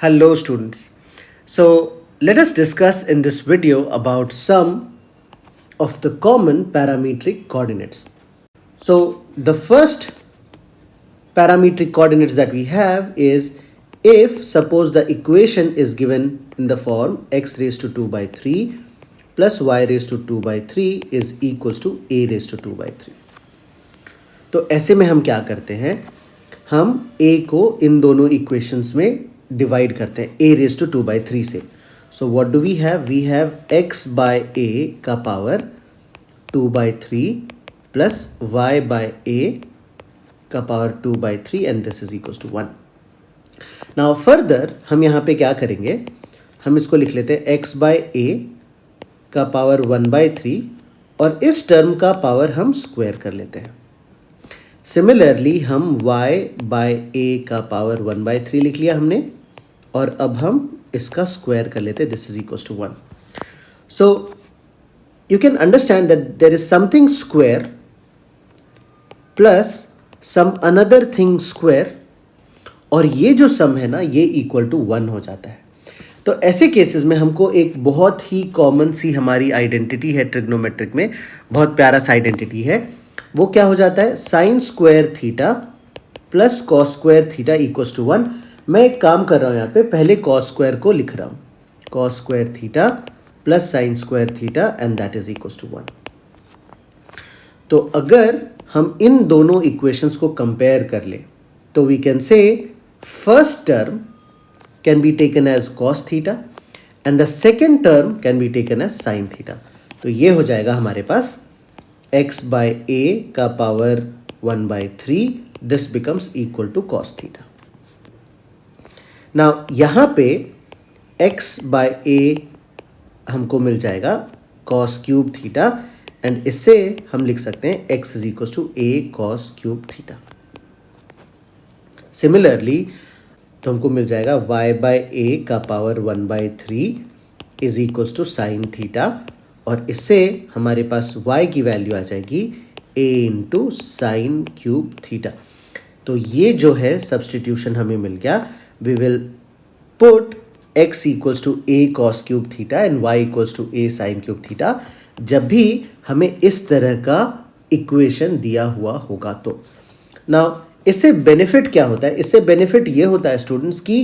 Hello students. So let us discuss in this video about some of the common parametric coordinates. So the first parametric coordinates that we have is if suppose the equation is given in the form x raised to 2 by 3 plus y raised to 2 by 3 is equals to a raised to 2 by 3. तो ऐसे में हम क्या करते हैं, हम a को इन दोनों इक्वेशंस में डिवाइड करते हैं a रेज टू 2 बाई 3 से. So what do we have x by a का power 2 by 3 plus y by a का power 2 by 3 and this is equals to 1. Now further हम यहाँ पे क्या करेंगे, हम इसको लिख लेते हैं x बाय a का पावर 1 बाई 3 और इस टर्म का पावर हम स्क्वायर कर लेते हैं. सिमिलरली हम y बाय a का पावर 1 बाई 3 लिख लिया हमने और अब हम इसका स्क्वायर कर लेते हैं. This is equals to 1. So you can understand that there is something square plus some another thing square और ये जो सम है ना ये इक्वल टू 1 हो जाता है. तो ऐसे केसेस में हमको एक बहुत ही कॉमन सी हमारी आइडेंटिटी है ट्रिग्नोमेट्रिक में, बहुत प्यारा सा आइडेंटिटी है. वो क्या हो जाता है, sine square theta plus cos square theta equals to 1. मैं एक काम कर रहा हूँ यहाँ पे, पहले कॉस स्क्वायर को लिख रहा हूँ, cos square theta plus sine square theta and that is equals to 1. तो अगर हम इन दोनों इक्वेशंस को कंपेयर कर ले तो we can say first term can be taken as cos theta and the second term can be taken as sine theta. तो ये हो जाएगा हमारे पास x बाय a का power 1 by 3, this becomes equal to cos theta. Now यहाँ पे x by a हमको मिल जाएगा कॉस क्यूब थीटा एंड इससे हम लिख सकते हैं x is equal to a cos cube theta. Similarly तो हमको मिल जाएगा y बाय a का power 1 by 3 is equal to sine theta और इससे हमारे पास y की वैल्यू आ जाएगी a into sine cube theta. तो ये जो है सब्सटीट्यूशन हमें मिल गया. We will put x equals to a cos cube theta and y equals to a sine cube theta जब भी हमें इस तरह का इक्वेशन दिया हुआ होगा. तो नाउ इससे बेनिफिट क्या होता है, इससे बेनिफिट ये होता है स्टूडेंट्स की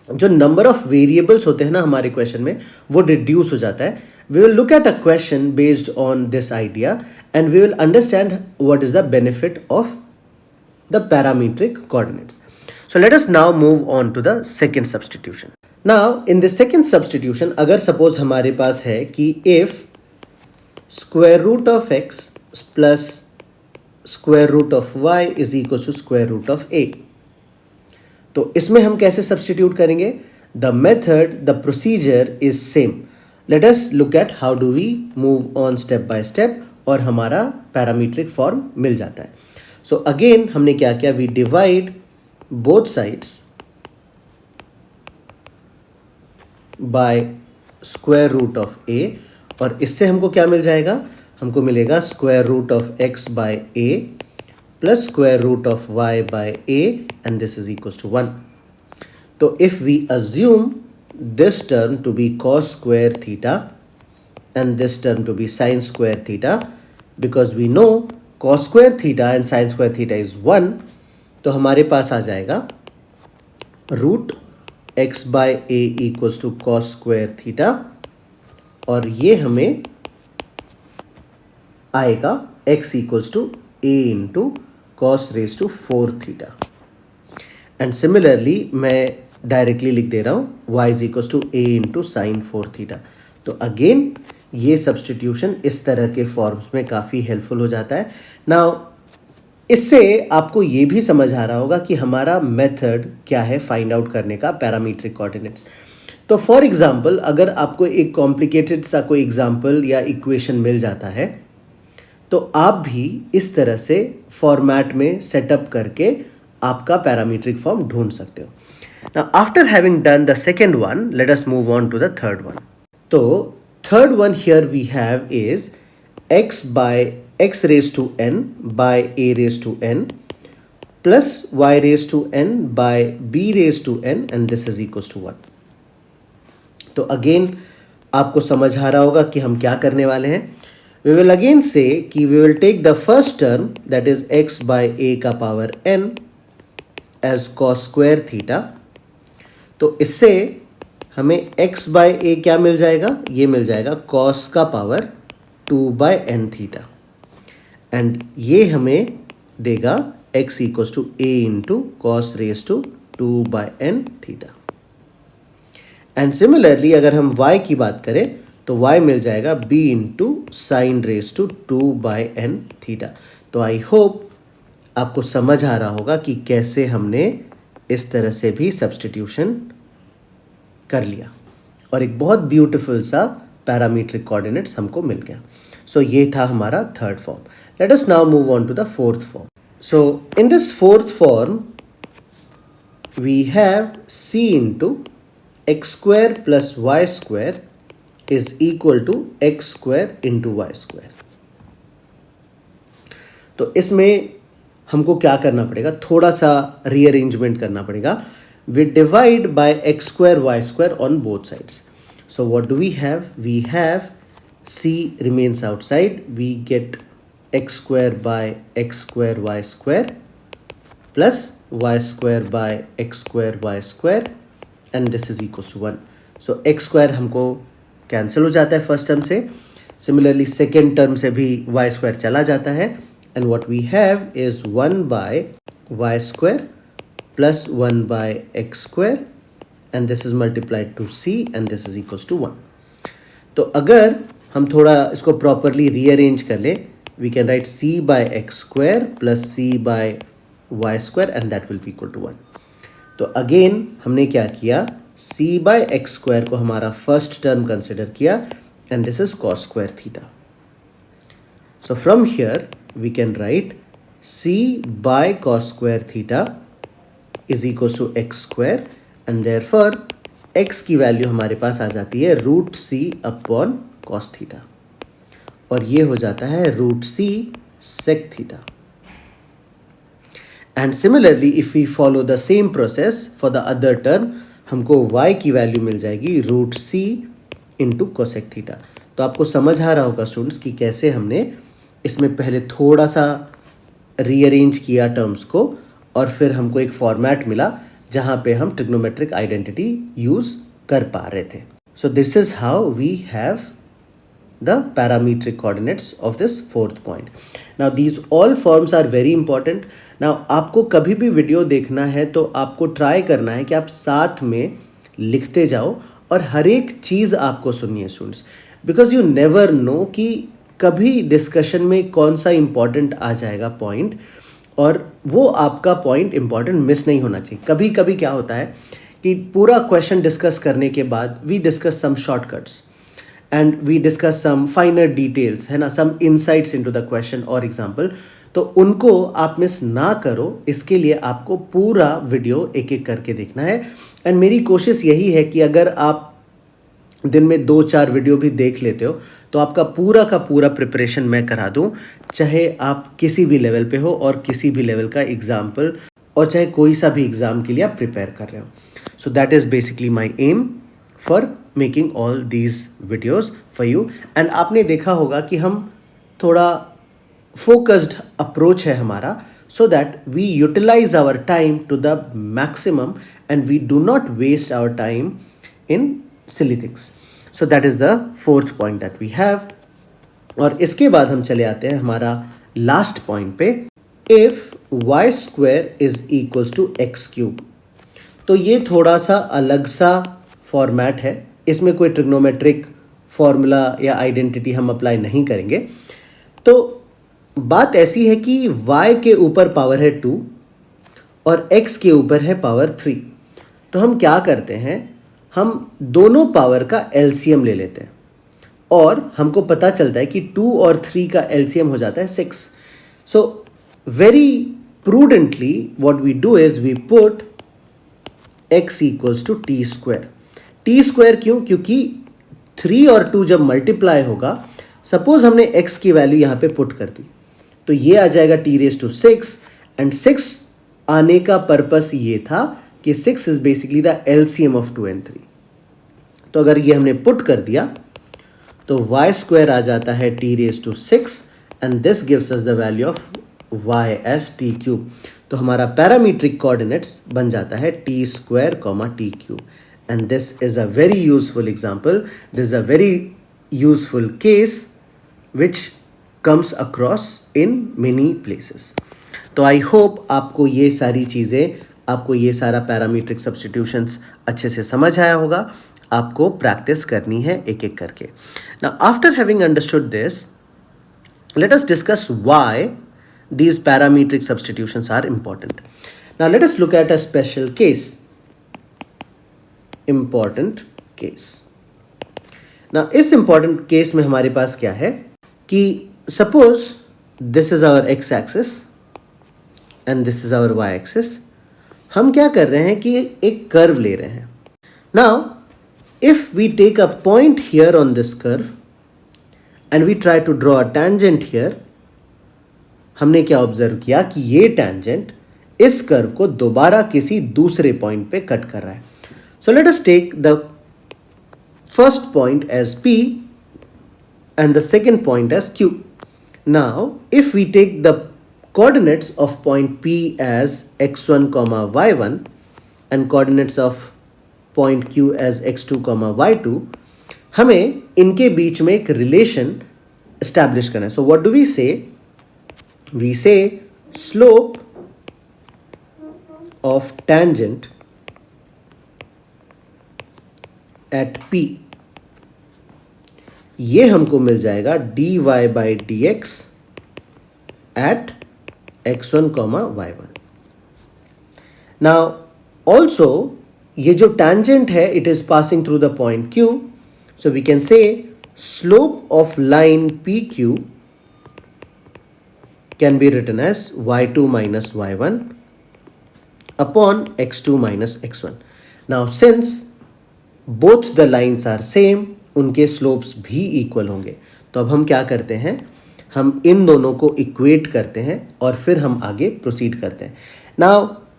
जो नंबर ऑफ वेरिएबल्स होते हैं ना हमारे क्वेश्चन में वो रिड्यूस हो जाता है. We will look at a question based on this idea and we will understand what is the benefit of the parametric coordinates. So let us now move on to the second substitution. Now in the second substitution अगर suppose हमारे पास है कि if square root of x plus square root of y is equals to square root of a, तो इसमें हम कैसे substitute करेंगे? The method, the procedure is same. Let us look at how do we move on step by step और हमारा parametric form मिल जाता है. So again हमने क्या किया, we divide both sides by square root of a और इससे हमको क्या मिल जाएगा, हमको मिलेगा square root of x by a plus square root of y by a and this is equal to 1. तो if we assume this term to be cos square theta and this term to be sin square theta, because we know cos square theta and sin square theta is 1, तो हमारे पास आ जाएगा root x by a equals to cos square theta और ये हमें आएगा x equals to a into cos raise to 4 theta. And similarly मैं डायरेक्टली लिख दे रहा हूँ y is equal to a into sine 4 theta. तो अगेन ये सब्सटीट्यूशन इस तरह के फॉर्म्स में काफ़ी हेल्पफुल हो जाता है. नाउ इससे आपको ये भी समझ आ रहा होगा कि हमारा मेथड क्या है फाइंड आउट करने का पैरामीट्रिक कोऑर्डिनेट्स. तो फॉर एग्जांपल अगर आपको एक कॉम्प्लिकेटेड सा कोई एग्जांपल या इक्वेशन मिल जाता है तो आप भी इस तरह से फॉर्मेट में सेटअप करके आपका पैरामीट्रिक फॉर्म ढूंढ सकते हो. Now after having done the second one, let us move on to the third one. So third one here we have is x by x raised to n by a raised to n plus y raised to n by b raised to n and this is equals to 1. तो again आपको समझ आ रहा होगा कि हम क्या करने वाले हैं. We will again say कि we will take the first term that is x by a का power n as cos square theta. तो इससे हमें x by a क्या मिल जाएगा, ये मिल जाएगा cos का power 2 by n theta and ये हमें देगा x equals to a into cos raise to 2 by n theta. And similarly अगर हम y की बात करें तो y मिल जाएगा b into sine raise to 2 by n theta. तो आई होप आपको समझ आ रहा होगा कि कैसे हमने इस तरह से भी सब्स्टिट्यूशन कर लिया और एक बहुत ब्यूटीफुल सा पैरामीट्रिक कोऑर्डिनेट्स हमको मिल गया. सो ये था हमारा third form. Let us now move on to the fourth form. So in this fourth form we have c into x square plus y square is equal to x square into y square. तो इसमें हमको क्या करना पड़ेगा, थोड़ा सा rearrangement करना पड़ेगा. We divide by x square y square on both sides. So what do we have? We have c remains outside. We get x square by x square y square plus y square by x square y square and this is equals to 1. So x square हमको cancel हो जाता है first term से. Similarly second term से भी y square चला जाता है and what we have is 1 by y square plus 1 by x square and this is multiplied to c and this is equals to 1. तो अगर हम थोड़ा इसको प्रॉपरली रीअरेंज कर ले, we can write c by x square plus c by y square and that will be equal to 1. तो again हमने क्या किया, c by x square को हमारा फर्स्ट टर्म कंसिडर किया and this is cos square theta. So from here we can write c by cos square theta is equals to x square and therefore x की value हमारे पास आ जाती है root c upon cos theta और ये हो जाता है root c sec theta. And similarly if we follow the same process for the other term, हमको y की वैल्यू मिल जाएगी root c into cosec theta. तो आपको समझ आ रहा होगा स्टूडेंट्स कि कैसे हमने इसमें पहले थोड़ा सा रीअरेंज किया टर्म्स को और फिर हमको एक फॉर्मेट मिला जहां पे हम ट्रिग्नोमेट्रिक आइडेंटिटी यूज कर पा रहे थे. So this is how we have the parametric coordinates of this fourth point. Now these all forms are very important. Now आपको कभी भी वीडियो देखना है तो आपको ट्राई करना है कि आप साथ में लिखते जाओ और हर एक चीज़ आपको सुननी है students, because you never know कि कभी डिस्कशन में कौन सा इंपॉर्टेंट आ जाएगा पॉइंट और वो आपका पॉइंट इंपॉर्टेंट मिस नहीं होना चाहिए. कभी कभी क्या होता है कि पूरा क्वेश्चन डिस्कस करने के बाद we discuss some shortcuts and we discuss some finer details, है ना, some insights into the question और एग्जांपल. तो उनको आप मिस ना करो, इसके लिए आपको पूरा वीडियो एक एक करके देखना है. एंड मेरी कोशिश यही है कि अगर आप दिन में 2-4 वीडियो भी देख लेते हो तो आपका पूरा का पूरा प्रिपरेशन मैं करा दूं, चाहे आप किसी भी लेवल पे हो और किसी भी लेवल का एग्जाम्पल और चाहे कोई सा भी एग्जाम के लिए आप प्रिपेयर कर रहे हो. So that is basically my aim for making all these videos for you. And आपने देखा होगा कि हम थोड़ा फोकस्ड अप्रोच है हमारा, so that we utilize our time to the maximum and we do not waste our time in silly things. So that is the fourth point that we have. और इसके बाद हम चले आते हैं हमारा लास्ट पॉइंट पे, if y square is equals to x cube. तो ये थोड़ा सा अलग सा फॉर्मेट है, इसमें कोई ट्रिग्नोमेट्रिक फॉर्मूला या आइडेंटिटी हम अप्लाई नहीं करेंगे. तो बात ऐसी है कि y के ऊपर पावर है 2 और x के ऊपर है पावर 3. तो हम क्या करते हैं, हम दोनों पावर का एलसीएम ले लेते हैं और हमको पता चलता है कि 2 और 3 का एलसीएम हो जाता है 6. So very prudently what we do is we put x equals to t square. T square क्यों, क्योंकि 3 और 2 जब मल्टीप्लाई होगा, सपोज हमने x की वैल्यू यहाँ पे पुट कर दी तो ये आ जाएगा t रेज टू 6 एंड 6 आने का पर्पस ये था कि 6 is basically the LCM of 2 and 3। तो अगर ये हमने पुट कर दिया तो y स्क्वायर आ जाता है t raised to 6 and this gives us the value of y as t cube. तो हमारा पैरामीट्रिक कोऑर्डिनेट्स बन जाता है t square t cube. And this is a very useful example, this is a very useful case which comes across in many places. तो I hope आपको ये सारी चीज़ें, आपको ये सारा पैरामीट्रिक सब्स्टिट्यूशंस अच्छे से समझ आया होगा। आपको प्रैक्टिस करनी है एक एक करके। Now after having understood this, let us discuss why these parametric substitutions are important. Now let us look at a special case. Important case. Now इस important case में हमारे पास क्या है कि suppose this is our x axis and this is our y axis. हम क्या कर रहे हैं कि एक कर्व ले रहे हैं. Now if we take a point here on this curve and we try to draw a tangent here, हमने क्या ऑब्जर्व किया कि ये टेंजेंट इस कर्व को दोबारा किसी दूसरे पॉइंट पे कट कर रहा है. So let us take the first point as P and the second point as Q. Now if we take the coordinates of point P as x1 y1 and coordinates of point Q as x2 y2, हमें इनके बीच में एक relation establish करना है. So what do we say? We say slope of tangent at P, ये हमको मिल जाएगा dy by dx at x1 y1. Now also ये जो टेंजेंट है it is passing through the point Q. So we can say slope of line PQ can be written as y2 minus y1 upon x2 minus x1. Now since both the lines are same, उनके slopes भी equal होंगे. तो अब हम क्या करते हैं, हम इन दोनों को equate करते हैं और फिर हम आगे proceed करते हैं. Now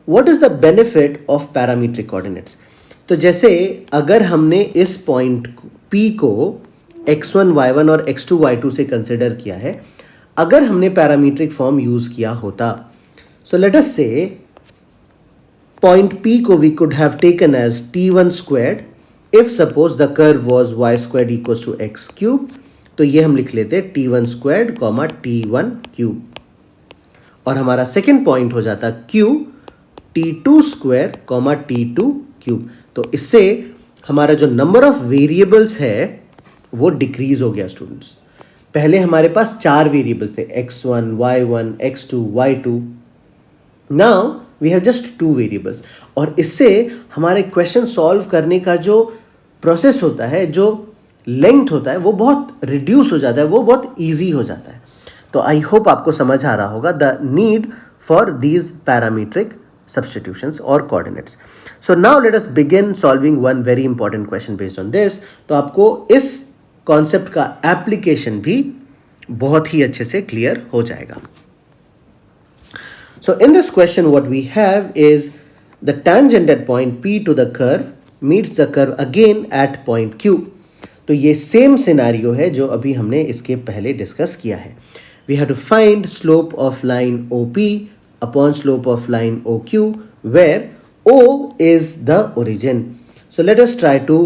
what is the benefit of parametric coordinates? तो जैसे अगर हमने इस पॉइंट P को x1 y1 और x2 y2 से कंसिडर किया है, अगर हमने पैरामीट्रिक फॉर्म यूज किया होता, सो let us say point P को we could have taken as t1 squared if suppose the curve was y squared equals to x cube. तो ये हम लिख लेते t1 स्क्वायर्ड t1 क्यूब और हमारा सेकेंड पॉइंट हो जाता Q t2 square t2 cube. तो इससे हमारा जो नंबर ऑफ वेरिएबल्स है वो डिक्रीज हो गया स्टूडेंट्स. पहले हमारे पास 4 वेरिएबल्स थे, x1 y1 x2 y2. Now we have just 2 variables और इससे हमारे क्वेश्चन सॉल्व करने का जो प्रोसेस होता है, जो लेंथ होता है, वो बहुत रिड्यूस हो जाता है, वो बहुत ईजी हो जाता है. तो आई होप आपको समझ आ रहा होगा the need for these parametric substitutions or coordinates. So now let us begin solving one very important question based on this. तो आपको इस कॉन्सेप्ट का एप्लीकेशन भी बहुत ही अच्छे से क्लियर हो जाएगा. So in this question what we have is the tangent at point P to the curve meets the curve again at point Q. तो ये सेम सिनेरियो है जो अभी हमने इसके पहले डिस्कस किया है. We have to find slope of line OP upon slope of line OQ where O is the origin. So let us try to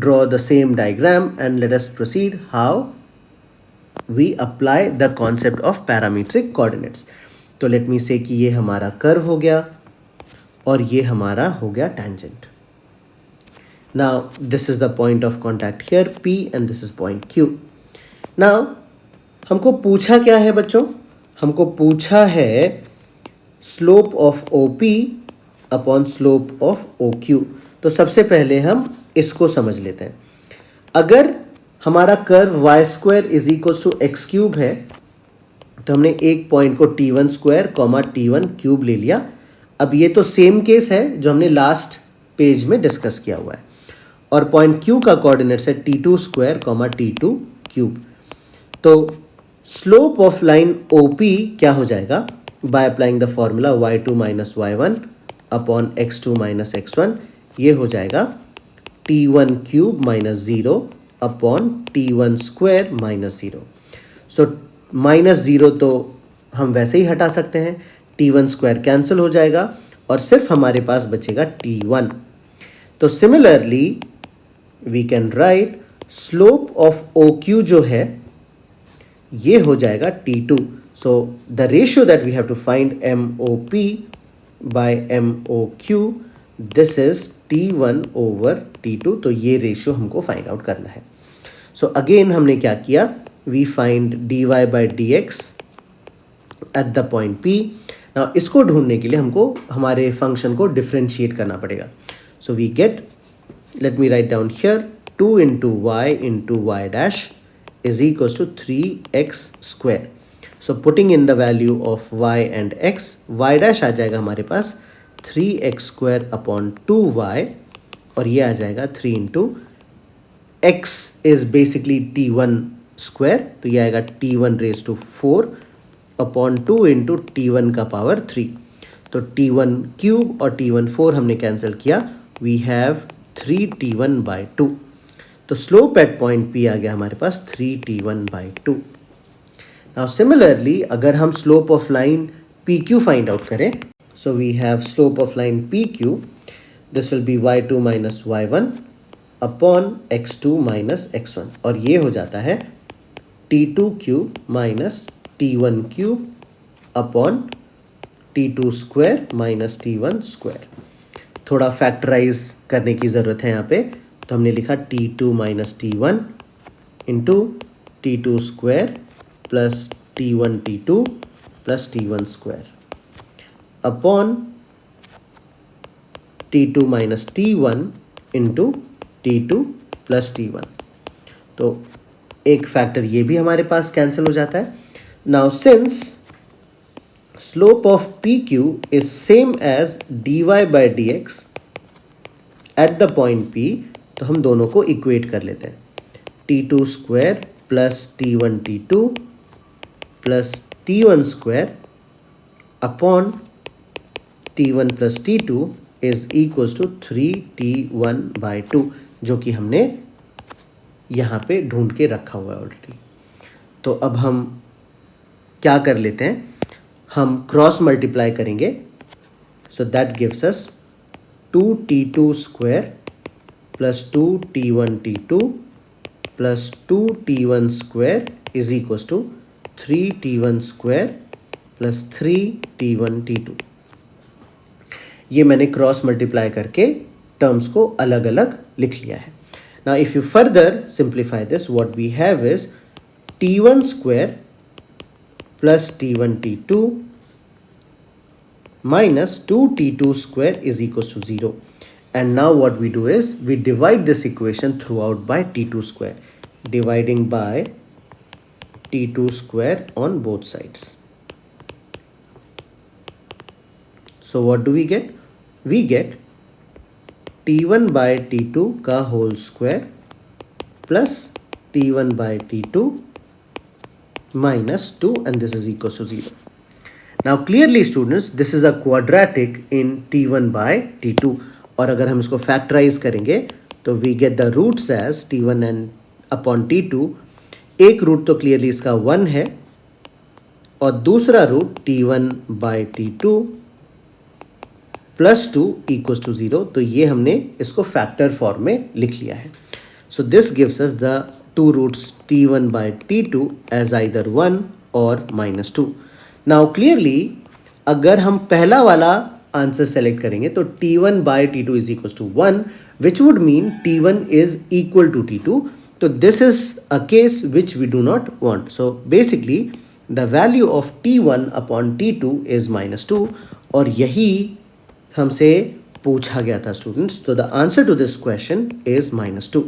draw the same diagram and let us proceed how we apply the concept of parametric coordinates. तो let me say कि ये हमारा curve हो गया और ये हमारा हो गया tangent. Now this is the point of contact here P and this is point Q. Now हमको पूछा क्या है बच्चों? हमको पूछा है slope of OP upon slope of OQ. तो सबसे पहले हम इसको समझ लेते हैं. अगर हमारा curve y square is equals to x cube है तो हमने एक पॉइंट को t1 स्क्वायर t1 क्यूब ले लिया. अब ये तो सेम केस है जो हमने लास्ट पेज में डिस्कस किया हुआ है और पॉइंट Q का कोऑर्डिनेट्स है t2 स्क्वायर t2 क्यूब. तो स्लोप ऑफ लाइन OP क्या हो जाएगा? By applying the formula y2 minus y1 upon x2 minus x1, ये हो जाएगा t1 cube minus 0 upon t1 square minus 0। So minus 0 तो हम वैसे ही हटा सकते हैं, t1 स्क्वायर कैंसिल हो जाएगा और सिर्फ हमारे पास बचेगा t1। तो similarly we can write slope of OQ जो है ये हो जाएगा t2। So the ratio that we have to find MOP by MOQ, this is t1 over t2। तो ये रेशियो हमको फाइंड आउट करना है। सो अगेन हमने क्या किया, we find dy by dx at the point P। Now इसको ढूंढने के लिए हमको हमारे फंक्शन को डिफरेंशिएट करना पड़ेगा। So we get, let me write down here, 2 into y dash is equals to 3x square. So putting in the value of y and x, y dash आ जाएगा हमारे पास 3x square upon 2y और ये आ जाएगा 3 into x is basically t1 square, तो ये आएगा t1 raised to 4 upon 2 into t1 का power 3। तो t1 क्यूब और t1 4 हमने कैंसिल किया, वी हैव 3t1 बाई 2। तो स्लोप एट पॉइंट P आ गया हमारे पास 3t1 बाई 2। नाउ सिमिलरली अगर हम slope of line PQ find out करें, so we have slope of line PQ, this will be y2 minus y1 upon x2 minus x1 और ये हो जाता है t2 cube minus t1 cube upon t2 square minus t1 square. थोड़ा factorise करने की ज़रूरत है यहाँ पे, तो हमने लिखा t2 minus t1 into t2 square plus t1 t2 plus t1 square upon t2 minus t1 into t2 plus t1। तो एक फैक्टर ये भी हमारे पास कैंसिल हो जाता है। Now since slope of PQ is same as dy by dx at the point P, तो हम दोनों को इक्वेट कर लेते हैं। t2 square plus t1 t2 plus t1 square upon t1 plus t2 is equals to 3t1 by 2, जो कि हमने यहाँ पे ढूंढ के रखा हुआ है ऑलरेडी। तो अब हम क्या कर लेते हैं, हम क्रॉस मल्टीप्लाई करेंगे। So that gives us 2t2 square plus 2t1 t2 plus 2t1 square is equals to 3t1 square plus 3t1 t2। ये मैंने क्रॉस मल्टीप्लाई करके टर्म्स को अलग अलग लिख लिया है। Now if you further simplify this, what we have is t1 square plus t1 t2 minus 2t2 square is equals to 0. And now what we do is we divide this equation throughout by t2 square, dividing by t2 square on both sides. So what do we get? We get t1 by t2 का whole square plus t1 by t2 minus 2, and this is equals to 0. Now clearly students, this is a quadratic in t1 by t2, और अगर हम इसको factorise करेंगे तो we get the roots as t1 and upon t2। एक root तो clearly इसका 1 है और दूसरा root t1 by t2 plus 2 equals to 0। तो ये हमने इसको फैक्टर फॉर्म में लिख लिया है। So this gives us the two roots t1 by t2 as either 1 और -2। नाउ क्लियरली अगर हम पहला वाला आंसर सेलेक्ट करेंगे तो t1 by t2 is equal to 1, which would mean t1 is equal to t2। तो this is a case which we do not want. So basically the value of t1 upon t2 is -2, और यही हमसे पूछा गया था students. तो the answer to this question is -2।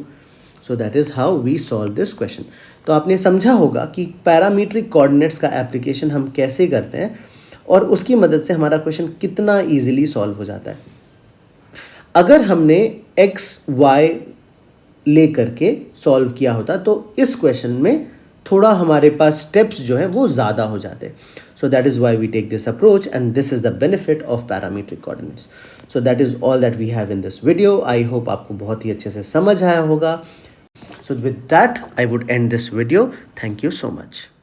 So that is how we solve this question. तो आपने समझा होगा कि पैरामीट्रिक कोऑर्डिनेट्स का एप्लीकेशन हम कैसे करते हैं और उसकी मदद से हमारा क्वेश्चन कितना इजीली सॉल्व हो जाता है। अगर हमने x y ले करके सॉल्व किया होता तो इस क्वेश्चन में थोड़ा हमारे पास स्टेप्स जो है वो ज़्यादा हो जाते। So that is why we take this approach, and this is the benefit of parametric coordinates. So that is all that we have in this video. I hope आपको बहुत ही अच्छे से समझ आया होगा. So with that, I would end this video. Thank you so much.